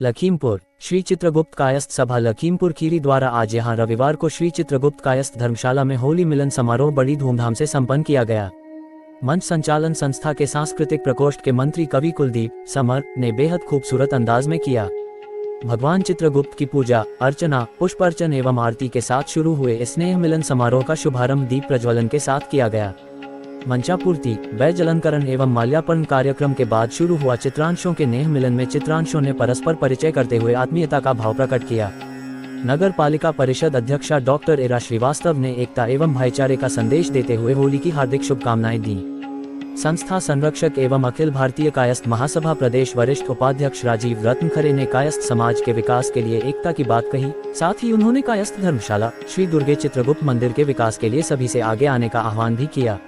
लखीमपुर श्री चित्रगुप्त कायस्थ सभा लखीमपुर खीरी द्वारा आज यहां रविवार को श्री चित्रगुप्त कायस्थ धर्मशाला में होली मिलन समारोह बड़ी धूमधाम से संपन्न किया गया। मंच संचालन संस्था के सांस्कृतिक प्रकोष्ठ के मंत्री कवि कुलदीप समर ने बेहद खूबसूरत अंदाज में किया। भगवान चित्रगुप्त की पूजा अर्चना पुष्प अर्चन एवं आरती के साथ शुरू हुए स्नेह मिलन समारोह का शुभारंभ दीप प्रज्वलन के साथ किया गया। मंचापूर्ति वय जलनकरण एवं माल्यार्पण कार्यक्रम के बाद शुरू हुआ चित्रांशों के नेह मिलन में चित्रांशों ने परस्पर परिचय करते हुए आत्मीयता का भाव प्रकट किया। नगर पालिका परिषद अध्यक्षा डॉक्टर इरा श्रीवास्तव ने एकता एवं भाईचारे का संदेश देते हुए होली की हार्दिक शुभकामनाएं दी। संस्था संरक्षक एवं अखिल भारतीय कायस्थ महासभा प्रदेश वरिष्ठ उपाध्यक्ष राजीव रत्नखरे ने कायस्थ समाज के विकास के लिए एकता की बात कही। साथ ही उन्होंने कायस्थ धर्मशाला श्री दुर्गे चित्रगुप्त मंदिर के विकास के लिए सभी से आगे आने का आह्वान भी किया।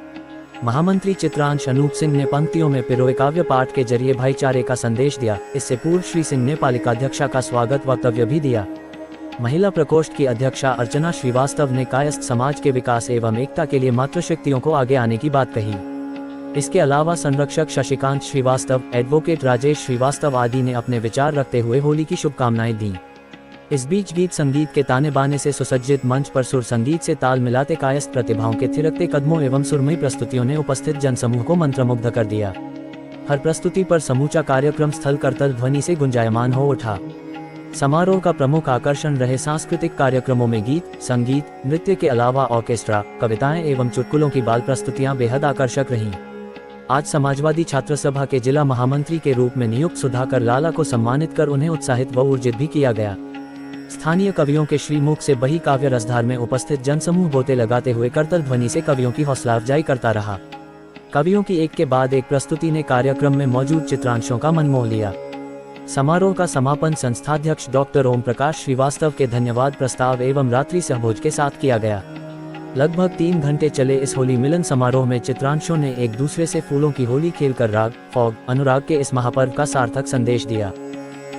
महामंत्री चित्रांश अनूप सिंह ने पंक्तियों में पिरोए काव्य पाठ के जरिए भाईचारे का संदेश दिया। इससे पूर्व श्री सिंह ने पालिकाध्यक्षा का स्वागत वक्तव्य भी दिया। महिला प्रकोष्ठ की अध्यक्षा अर्चना श्रीवास्तव ने कायस्थ समाज के विकास एवं एकता के लिए मातृशक्तियों को आगे आने की बात कही। इसके अलावा संरक्षक शशिकांत श्रीवास्तव एडवोकेट राजेश श्रीवास्तव आदि ने अपने विचार रखते हुए होली की शुभकामनाएं दी। इस बीच गीत संगीत के ताने बाने से सुसज्जित मंच पर सुर संगीत से ताल मिलाते कायस्थ प्रतिभाओं के थिरकते कदमों एवं सुरमई प्रस्तुतियों ने उपस्थित जनसमूह को मंत्रमुग्ध कर दिया। हर प्रस्तुति पर समूचा कार्यक्रम स्थल करतल ध्वनि से गुंजायमान हो उठा। समारोह का प्रमुख आकर्षण रहे सांस्कृतिक कार्यक्रमों में गीत संगीत नृत्य के अलावा ऑर्केस्ट्रा कविताएं एवं चुटकुलों की बाल प्रस्तुतियां बेहद आकर्षक रहीं। आज समाजवादी छात्र सभा के जिला महामंत्री के रूप में नियुक्त सुधाकर लाला को सम्मानित कर उन्हें उत्साहित व ऊर्जित भी किया गया। स्थानीय कवियों के श्रीमुख से बही काव्य रसधार में उपस्थित जनसमूह गोते लगाते हुए करतल ध्वनि से कवियों की हौसला अफजाई करता रहा। कवियों की एक के बाद एक प्रस्तुति ने कार्यक्रम में मौजूद चित्रांशों का मन मोह लिया। समारोह का समापन संस्थाध्यक्ष डॉक्टर ओम प्रकाश श्रीवास्तव के धन्यवाद प्रस्ताव एवं रात्रि सहभोज के साथ किया गया। लगभग 3 घंटे चले इस होली मिलन समारोह में चित्रांशों ने एक दूसरे से फूलों की होली खेलकर राग फॉग अनुराग के इस महापर्व का सार्थक संदेश दिया।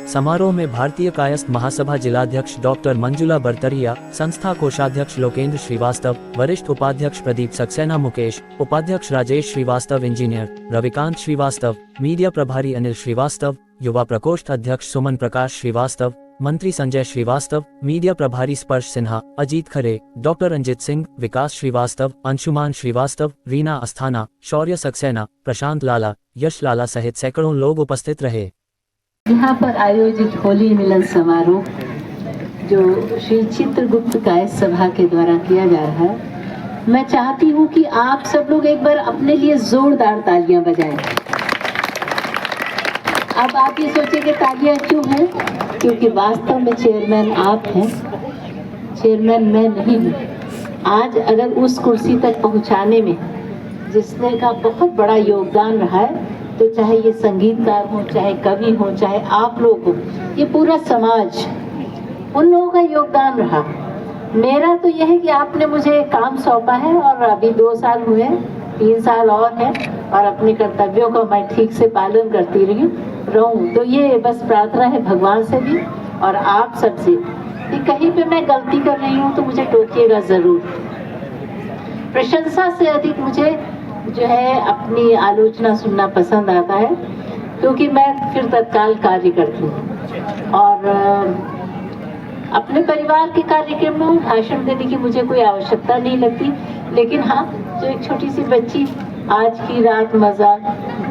समारोह में भारतीय कायस्थ महासभा जिलाध्यक्ष डॉक्टर मंजुला बरतरिया, संस्था कोषाध्यक्ष लोकेंद्र श्रीवास्तव, वरिष्ठ उपाध्यक्ष प्रदीप सक्सेना मुकेश, उपाध्यक्ष राजेश श्रीवास्तव इंजीनियर रविकांत श्रीवास्तव, मीडिया प्रभारी अनिल श्रीवास्तव, युवा प्रकोष्ठ अध्यक्ष सुमन प्रकाश श्रीवास्तव, मंत्री संजय श्रीवास्तव, मीडिया प्रभारी स्पर्श सिन्हा, अजीत खरे, डॉक्टर रंजित सिंह, विकास श्रीवास्तव, अंशुमान श्रीवास्तव, रीना अस्थाना, शौर्य सक्सेना, प्रशांत लाला, यश लाला सहित सैकड़ों लोग उपस्थित रहे। यहाँ पर आयोजित होली मिलन समारोह जो श्री चित्रगुप्त कायस्थ सभा के द्वारा किया जा रहा है, मैं चाहती हूँ कि आप सब लोग एक बार अपने लिए जोरदार तालियां बजाएं। अब आप ये सोचेंगे तालियां क्यों हैं? क्योंकि वास्तव में चेयरमैन आप हैं, चेयरमैन मैं नहीं हूँ। आज अगर उस कुर्सी तक पहुँचाने में जिसने का बहुत बड़ा योगदान रहा है, तो चाहे ये संगीतकार हो, चाहे कवि हो, चाहे आप लोग हो, ये पूरा समाज, उन लोगों का योगदान रहा। मेरा तो यह है कि आपने मुझे काम सौंपा है और अभी 2 साल हुए, 3 साल और है और अपने कर्तव्यों का मैं ठीक से पालन करती रहूं। तो ये बस प्रार्थना है भगवान से भी और आप सबसे कि कहीं पे मैं गलती कर रही हूँ तो मुझे टोकिएगा ज़रूर। प्रशंसा से अधिक मुझे जो है अपनी आलोचना सुनना पसंद आता है, क्योंकि मैं फिर तत्काल कार्य करती हूँ और अपने परिवार के कार्यक्रम में भाषण देने की मुझे कोई आवश्यकता नहीं लगती। लेकिन हाँ, जो एक छोटी सी बच्ची आज की रात मज़ा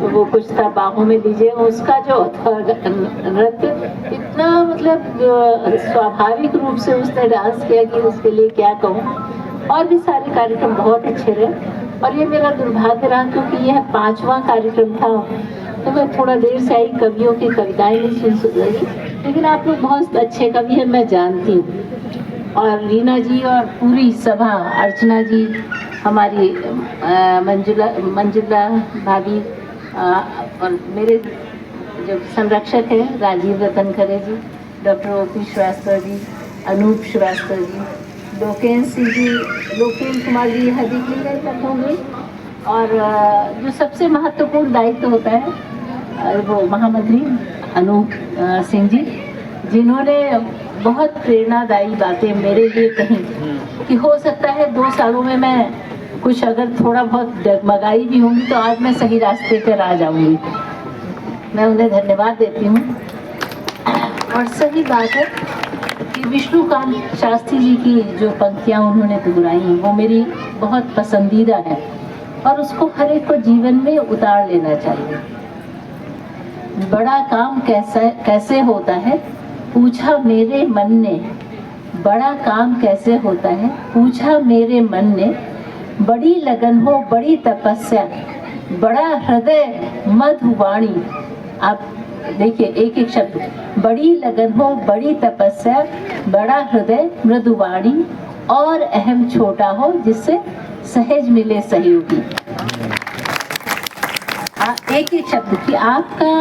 वो कुछ था बाहों में लीजिए, उसका जो नृत्य इतना मतलब स्वाभाविक रूप से उसने डांस किया कि उसके लिए क्या कहूँ। और भी सारे कार्यक्रम बहुत अच्छे रहे और ये मेरा दुर्भाग्य रहा क्योंकि यह 5वां कार्यक्रम था तो मैं थोड़ा देर से आई, कवियों की कविताएं नहीं सुन रही, लेकिन आप लोग बहुत अच्छे कवि हैं, मैं जानती हूँ। और रीना जी और पूरी सभा, अर्चना जी, हमारी मंजुला भाभी और मेरे जो संरक्षक हैं राजीव रतनखरे जी, डॉक्टर ओपी श्रीवास्तव जी, अनूप श्रीवास्तव जी, लोकेन कुमार जी यहाँ दिख लीजिए होंगे। और जो सबसे महत्वपूर्ण दायित्व होता है वो महामंत्री अनूप सिंह जी, जिन्होंने बहुत प्रेरणादायी बातें मेरे लिए कही कि हो सकता है 2 सालों में मैं कुछ अगर थोड़ा बहुत डगमगाई भी होंगी तो आज मैं सही रास्ते पर आ जाऊंगी। मैं उन्हें धन्यवाद देती हूँ। और सही बात है कि विष्णुकांत शास्त्री जी की जो पंक्तियाँ उन्होंने दोहराई हैं वो मेरी बहुत पसंदीदा है और उसको हर एक को जीवन में उतार लेना चाहिए। बड़ा काम कैसे होता है पूछा मेरे मन ने, बड़ा काम कैसे होता है पूछा मेरे मन ने, बड़ी लगन हो बड़ी तपस्या, बड़ा हृदय मधुवाणी। आप देखिए एक एक शब्द, बड़ी लगन हो बड़ी तपस्या, बड़ा हृदय मृदुवाणी, और अहम छोटा हो जिससे सहज मिले सहयोगी। एक एक शब्द कि आपका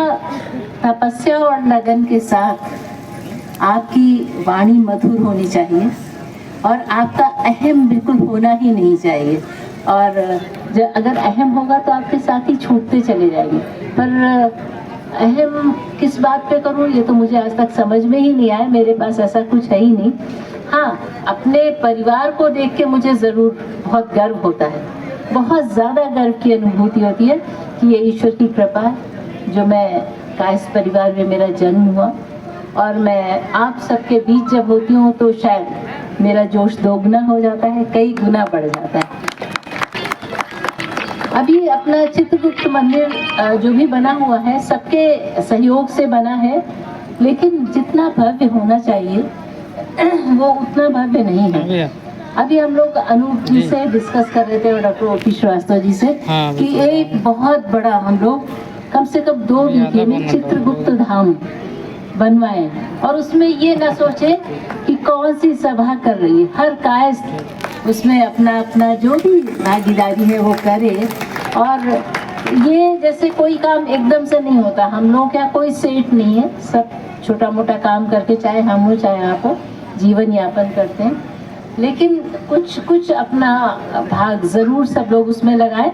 तपस्या और लगन के साथ आपकी वाणी मधुर होनी चाहिए और आपका अहम बिल्कुल होना ही नहीं चाहिए। और जब अगर अहम होगा तो आपके साथ ही छूटते चले जाएंगे। पर अहम किस बात पे करूँ ये तो मुझे आज तक समझ में ही नहीं आया, मेरे पास ऐसा कुछ है ही नहीं। हाँ, अपने परिवार को देख के मुझे ज़रूर बहुत गर्व होता है, बहुत ज़्यादा गर्व की अनुभूति होती है कि ये ईश्वर की कृपा है जो मैं कायस्थ परिवार में मेरा जन्म हुआ। और मैं आप सबके बीच जब होती हूँ तो शायद मेरा जोश दोगुना हो जाता है, कई गुना बढ़ जाता है। अभी अपना चित्रगुप्त मंदिर जो भी बना हुआ है सबके सहयोग से बना है, लेकिन जितना भव्य होना चाहिए वो उतना भव्य नहीं है। अभी हम लोग अनूप जी से डिस्कस कर रहे थे और डॉक्टर ओपी श्रीवास्तव जी से कि एक बहुत बड़ा हम लोग कम से कम 2 बीघे में चित्रगुप्त धाम बनवाए और उसमें ये ना सोचे कि कौन सी सभा कर रही है, हर कायस्थ उसमें अपना अपना जो भी भागीदारी है वो करे। और ये जैसे कोई काम एकदम से नहीं होता, हम लोग क्या कोई सेठ नहीं है, सब छोटा मोटा काम करके चाहे हम हो चाहे आप हो जीवन यापन करते हैं, लेकिन कुछ अपना भाग ज़रूर सब लोग उसमें लगाएं,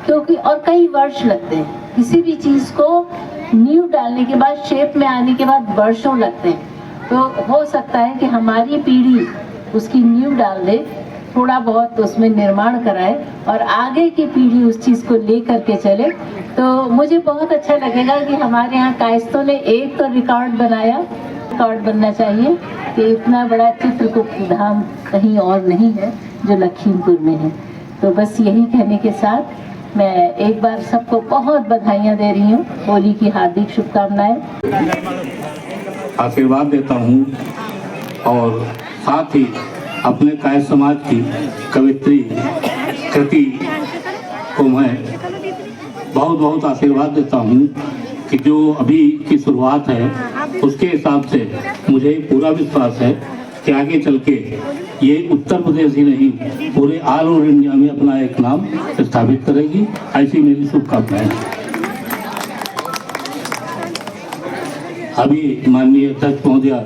क्योंकि और कई वर्ष लगते हैं किसी भी चीज़ को नींव डालने के बाद, शेप में आने के बाद वर्षों लगते हैं। तो हो सकता है कि हमारी पीढ़ी उसकी नींव डाल दे, थोड़ा बहुत उसमें निर्माण कराए और आगे की पीढ़ी उस चीज़ को ले करके चले। तो मुझे बहुत अच्छा लगेगा कि हमारे यहाँ कायस्थों ने एक तो रिकॉर्ड बनाया, रिकॉर्ड बनना चाहिए कि इतना बड़ा चित्रगुप्त धाम कहीं और नहीं है जो लखीमपुर में है। तो बस यही कहने के साथ मैं एक बार सबको बहुत बधाइयाँ दे रही हूँ, होली की हार्दिक शुभकामनाएं। आशीर्वाद देता हूँ और साथ ही अपने कायस्थ समाज की कवित्री कृति को मैं बहुत बहुत आशीर्वाद देता हूँ कि जो अभी की शुरुआत है उसके हिसाब से मुझे पूरा विश्वास है कि आगे चल के ये उत्तर प्रदेश ही नहीं पूरे ऑल ओवर इंडिया में अपना एक नाम स्थापित करेगी। ऐसी मेरी शुभकामनाएं। अभी माननीय अध्यक्ष महोदया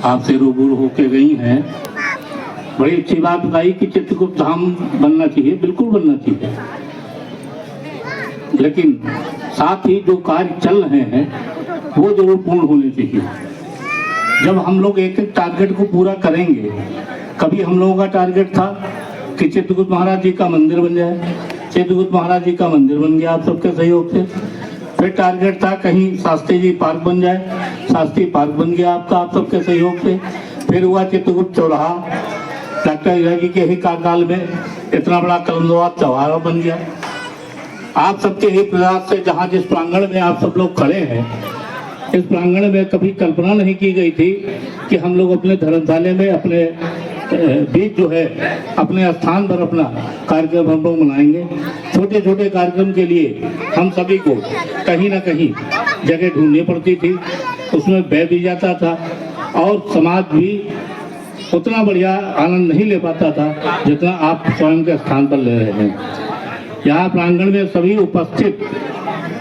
आपसे रूबरू होके गई हैं, बड़ी अच्छी बात बताई कि चित्रगुप्त धाम बनना चाहिए, बिल्कुल बनना चाहिए, लेकिन साथ ही जो कार्य चल रहे हैं वो जरूर पूर्ण होने चाहिए। जब हम लोग एक एक टारगेट को पूरा करेंगे, कभी हम लोगों का टारगेट था कि चित्रगुप्त महाराज जी का मंदिर बन जाए, चित्रगुप्त महाराज जी का मंदिर बन गया आप सबके सहयोग से। फिर टारगेट था कहीं शास्त्री जी पार्क बन जाए, शास्त्री पार्क बन गया आपका आप सबके सहयोग से। फिर हुआ चित्रगुप्त चौराहा, डॉक्टर हीरा जी के ही कार्यकाल में इतना बड़ा कलमदवात चौराहा बन गया। आप सबके ही प्रयास से जहाँ जिस प्रांगण में आप सब लोग खड़े हैं, इस प्रांगण में कभी कल्पना नहीं की गई थी कि हम लोग अपने धर्मशाला में अपने बीच जो है अपने स्थान पर अपना कार्यक्रम हम लोग मनाएंगे। छोटे छोटे कार्यक्रम के लिए हम सभी को कहीं ना कहीं जगह ढूंढनी पड़ती थी, उसमें व्यय भी जाता था और समाज भी उतना बढ़िया आनंद नहीं ले पाता था जितना आप स्वयं के स्थान पर ले रहे हैं। यहाँ प्रांगण में सभी उपस्थित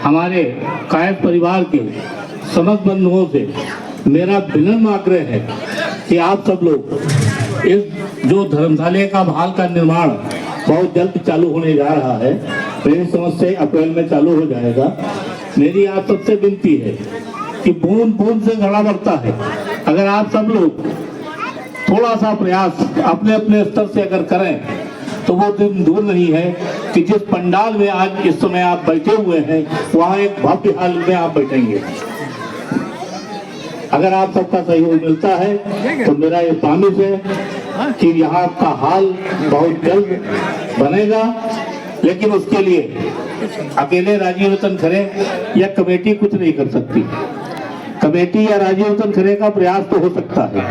हमारे कायस्थ परिवार के समस्त बंधुओं से मेरा विनम्र आग्रह है कि आप सब लोग इस जो धर्मशाला का भाल का निर्माण बहुत जल्द चालू होने जा रहा है, मेरी समझ से अप्रैल में चालू हो जाएगा। मेरी आप सबसे विनती है कि बूंद बूंद से घड़ा बढ़ता है। अगर आप सब लोग थोड़ा सा प्रयास अपने अपने स्तर से अगर करें तो वो दिन दूर नहीं है कि जिस पंडाल में आज इस समय आप बैठे हुए हैं वहाँ एक भव्य हाल में आप बैठेंगे। अगर आप सबका सहयोग मिलता है तो मेरा ये प्रॉमिस है कि यहाँ का हाल बहुत जल्द बनेगा। लेकिन उसके लिए अकेले राजीव रतन खरे या कमेटी कुछ नहीं कर सकती। कमेटी या राजीव रतन खरे का प्रयास तो हो सकता है,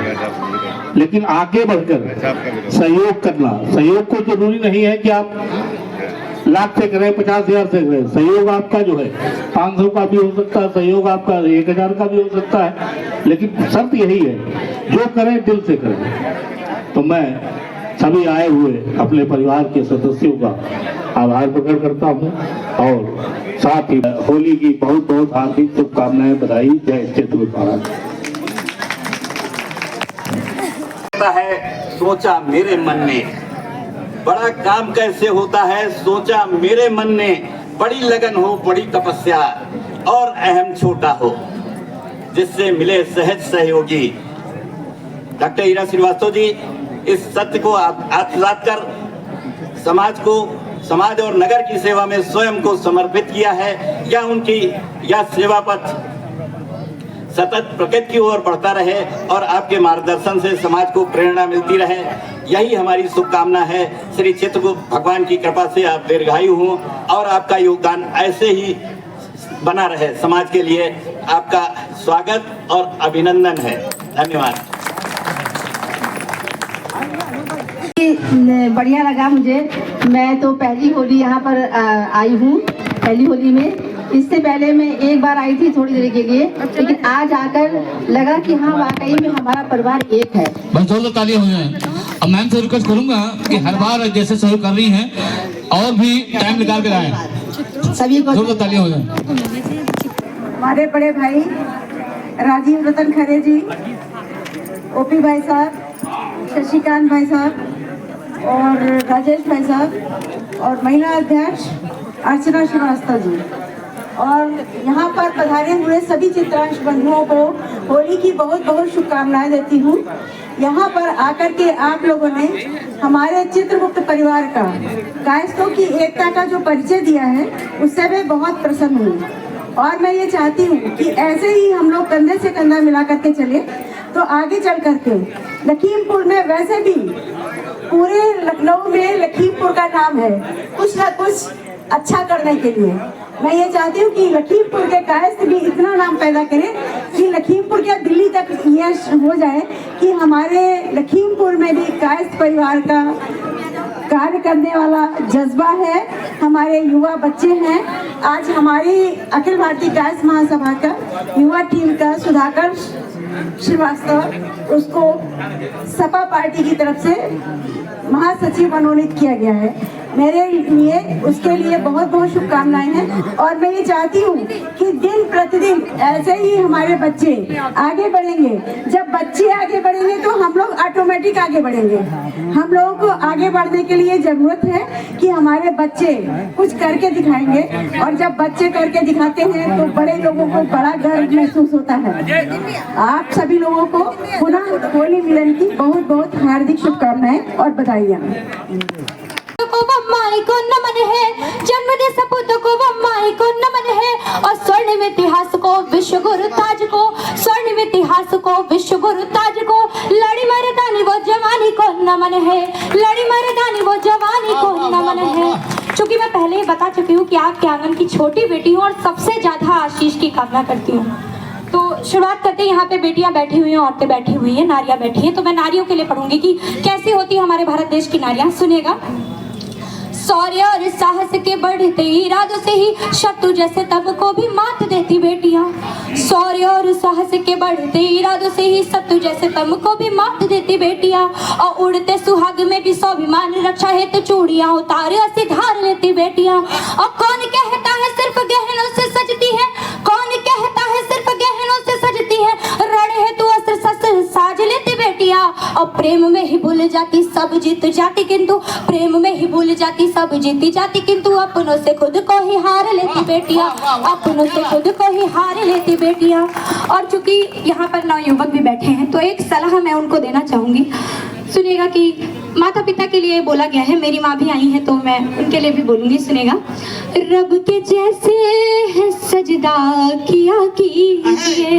लेकिन आगे बढ़कर सहयोग करना, सहयोग को जरूरी नहीं है कि आप लाख से करें, 50,000 से करें। सहयोग आपका जो है 500 का भी हो सकता है, सहयोग आपका 1000 का भी हो सकता है, लेकिन शर्त यही है जो करें दिल से करें। तो मैं सभी आए हुए अपने परिवार के सदस्यों का आभार प्रकट करता हूँ और साथ ही होली की बहुत बहुत हार्दिक शुभकामनाएं, बधाई। जय चित्रगुप्त महाराज। है सोचा मेरे मन ने, बड़ा काम कैसे होता है सोचा मेरे मन ने, बड़ी लगन हो बड़ी तपस्या और अहम छोटा हो, जिससे मिले सहज सहयोगी। डॉक्टर हीरा श्रीवास्तव जी इस सत्य को आत्मसात कर समाज और नगर की सेवा में स्वयं को समर्पित किया है। यह सेवा पथ सतत प्रगति की ओर बढ़ता रहे और आपके मार्गदर्शन से समाज को प्रेरणा मिलती रहे, यही हमारी शुभकामना है। श्री चित्रगुप्त भगवान की कृपा से आप दीर्घायु हों और आपका योगदान ऐसे ही बना रहे। समाज के लिए आपका स्वागत और अभिनंदन है। धन्यवाद। बढ़िया लगा मुझे। मैं तो पहली होली यहाँ पर आई हूँ, पहली होली में। इससे पहले मैं एक बार आई थी थोड़ी देर के लिए, लेकिन आज आकर लगा कि हाँ वाकई में हमारा परिवार एक है। बस जोरदार तालियां हो जाएं। अब मैम से रिक्वेस्ट करूंगा कि हर बार जैसे सहयोग कर रही हैं और भी टाइम निकाल के आए। सभी को जोरदार तालियां हो जाएं। हमारे बड़े भाई राजीव रतन खरे जी, ओपी भाई साहब, शशिकांत भाई साहब और राजेश भाई साहब और महिला अध्यक्ष अर्चना श्रीवास्तव जी और यहाँ पर पधारे हुए सभी चित्रांश बंधुओं को होली की बहुत बहुत शुभकामनाएं देती हूँ। यहाँ पर आकर के आप लोगों ने हमारे चित्रगुप्त परिवार का कायस्थों की एकता का जो परिचय दिया है उससे मैं बहुत प्रसन्न हूँ और मैं ये चाहती हूँ कि ऐसे ही हम लोग कंधे से कंधा मिला करके चले तो आगे चल करके लखीमपुर में, वैसे भी पूरे लखनऊ में लखीमपुर का नाम है कुछ ना कुछ अच्छा करने के लिए। मैं ये चाहती हूँ कि लखीमपुर के कायस्थ भी इतना नाम पैदा करें कि लखीमपुर के दिल्ली तक ये हो जाए कि हमारे लखीमपुर में भी कायस्थ परिवार का कार्य करने वाला जज्बा है, हमारे युवा बच्चे हैं। आज हमारी अखिल भारतीय कायस्थ महासभा का युवा टीम का सुधाकर श्रीवास्तव, उसको सपा पार्टी की तरफ से महासचिव मनोनीत किया गया है। मेरे लिए उसके लिए बहुत बहुत शुभकामनाएं हैं और मैं ये चाहती हूँ कि दिन प्रतिदिन ऐसे ही हमारे बच्चे आगे बढ़ेंगे। जब बच्चे आगे बढ़ेंगे तो हम लोग ऑटोमेटिक आगे बढ़ेंगे। हम लोगों को आगे बढ़ने के लिए जरूरत है कि हमारे बच्चे कुछ करके दिखाएंगे और जब बच्चे करके दिखाते हैं तो बड़े लोगों को बड़ा गर्व महसूस होता है। आप सभी लोगों को पुनः होली मिलन की बहुत बहुत हार्दिक शुभकामनाएं और बधाइयाँ। माई को नमन है, जन्म दे सपूतों को माई को नमन है और स्वर्णिम इतिहास को विश्व गुरु ताज को, स्वर्णिम इतिहास को विश्व गुरु ताज को, लड़ी मर्दानी वो जवानी को नमन है, लड़ी मर्दानी वो जवानी को नमन है। चूंकि मैं पहले ही बता चुकी हूँ कि आपके आंगन की छोटी बेटी हूँ और सबसे ज्यादा आशीष की कामना करती हूँ। तो शुरुआत करते हैं। यहाँ पे बेटियां बैठी हुई हैं, औरतें बैठी हुई हैं, नारियां बैठी हैं। तो मैं नारियों के लिए पढ़ूंगी कि कैसी होती है हमारे भारत देश की नारियां। सुनिएगा। शौर्य और साहस के बढ़ते इरादों से ही शत्रु जैसे तब को भी मात देती बेटियां। शौर्य और साहस के बढ़ते इरादों से ही शत्रु जैसे तब को भी मात देती बेटियां और उड़ते सुहाग में भी स्वाभिमान रक्षा है तो चूड़ियां उतार ऐसे धार लेती बेटियां। और कौन कहता है सिर्फ गहनों से सजती है, कौन कहता है सिर्फ गहनों से सजती है, रण है तू अस्त्र शस्त्र साज लेती बेटियां। और प्रेम में ही भूल जाती सब जीत जाती, किंतु प्रेम में ही भूल जाती सब जीती जाती, किंतु अपनों से खुद को ही हार लेती बेटियां, अपनों से खुद को ही हार लेती बेटियां। और चूंकि यहाँ पर नवयुवक भी बैठे हैं तो एक सलाह मैं उनको देना चाहूंगी। सुनिएगा कि माता पिता के लिए बोला गया है। मेरी माँ भी आई है तो मैं उनके लिए भी बोलूंगी, सुनेगा। रब के जैसे है सजदा किया कीजिए,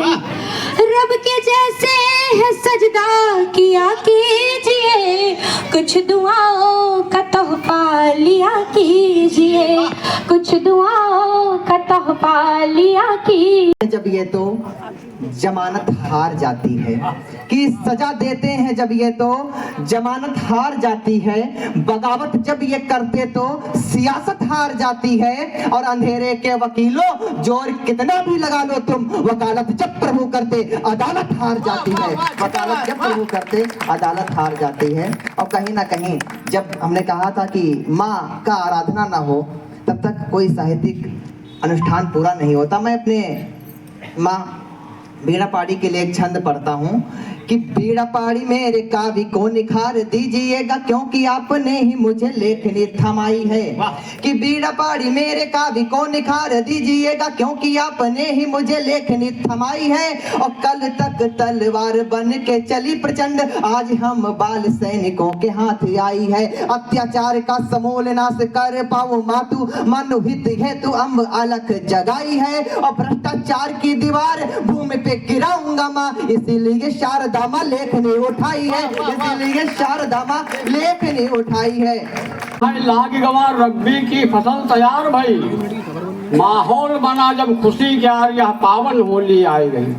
रब के जैसे है सजदा किया कीजिए, कुछ दुआओं का तोहफा लिया कीजिए, कुछ दुआओं का तोहफा लिया कीजिए। जब ये तो जमानत हार जाती है, कि सजा देते हैं जब ये तो जमानत हार जाती है, बगावत जब ये करते तो सियासत हार जाती है, और अंधेरे के वकीलों जोर कितना भी लगा लो तुम, वकालत जब प्रभु करते अदालत हार जाती है, वकालत जब प्रभु करते अदालत हार जाती है। और कहीं ना कहीं जब हमने कहा था कि माँ का आराधना ना हो तब तक कोई साहित्यिक अनुष्ठान पूरा नहीं होता। मैं अपने माँ बीड़ा पाड़ी के लिए एक छंद पढ़ता हूँ कि बीड़ा पाड़ी मेरे काव्य को निखार दीजिएगा, क्योंकि आपने ही मुझे लेखनी थमाई है। कि बीड़ा पाड़ी मेरे काव्य को निखार दीजिएगा, क्योंकि आपने ही मुझे लेखनी थमाई है। और कल तक तलवार बन के चली प्रचंड, आज हम बाल सैनिकों के हाथ आई है। अत्याचार का समूल नाश कर पाओ मातु, मनुहित है तू अम्ब अलख जगाई है। और भ्रष्टाचार की दीवार भूमि पे गिराऊंगा माँ, इसीलिए शारदा माँ लेखनी उठाई है, इसीलिए शारदा माँ लेखनी उठाई है। लाग गवा रब्बी की फसल तैयार भई, माहौल बना जब खुशी का, यह पावन होली आई गई।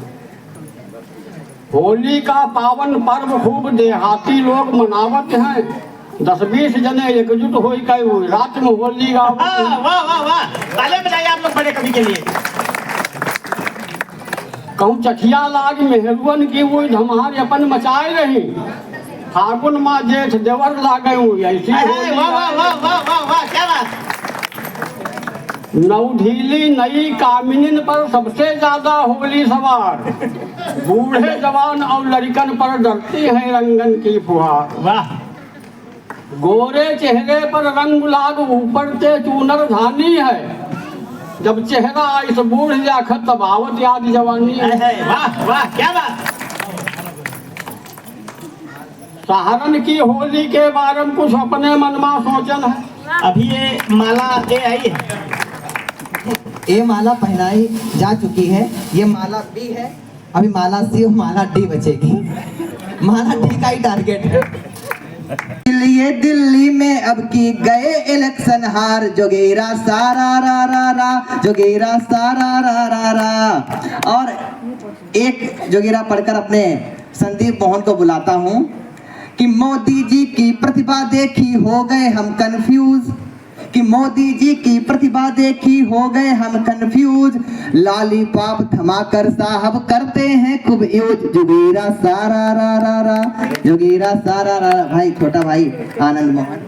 होली का पावन पर्व खूब देहाती लोग मनावत हैं, 10-20 जने एकजुट हो गए रात में होली गाओ। वाह वाह वाह, तालियां बजाइए आप लोग बड़े कवि के लिए। कहूँ चठिया लाग मेहरुअन की वो धमार अपन मचाए रही, फागुन माँ जेठ देवर लागे ऐसी होली। वाह वाह वाह वाह वाह वाह, क्या बात। नवढीली नई कामिनीन पर सबसे ज्यादा होली सवार, बूढ़े जवान और लड़कन पर डरती है रंगन की फुहार। वाह। गोरे चेहरे पर रंग गुलाब, ऊपर से चूनर धानी है, जब चेहरा इस बूढ़ जाखत तब आवत याद जवानी है। वाह वाह, क्या बात। सहारन की होली के बारे में कुछ अपने मन में सोचन है। अभी ये माला ये आई है, ये माला पहनाई जा चुकी है, ये माला बी है, अभी माला सी और माला डी बचेगी। माला डी का ही टारगेट है। ये दिल्ली में अब की गए इलेक्शन हार, जोगेरा सारा रा रा रा, जोगेरा सारा रा रा रा। और एक जोगेरा पढ़कर अपने संदीप मोहन को बुलाता हूँ कि मोदी जी की प्रतिभा देखी हो गए हम कंफ्यूज, कि मोदी जी की प्रतिभा देखी हो गए हम कंफ्यूज, लॉलीपॉप थमाकर साहब करते हैं खूब यूज, जोगेरा सारा रा रा रा, जोगेरा सारा रा। भाई छोटा भाई आनंद मोहन।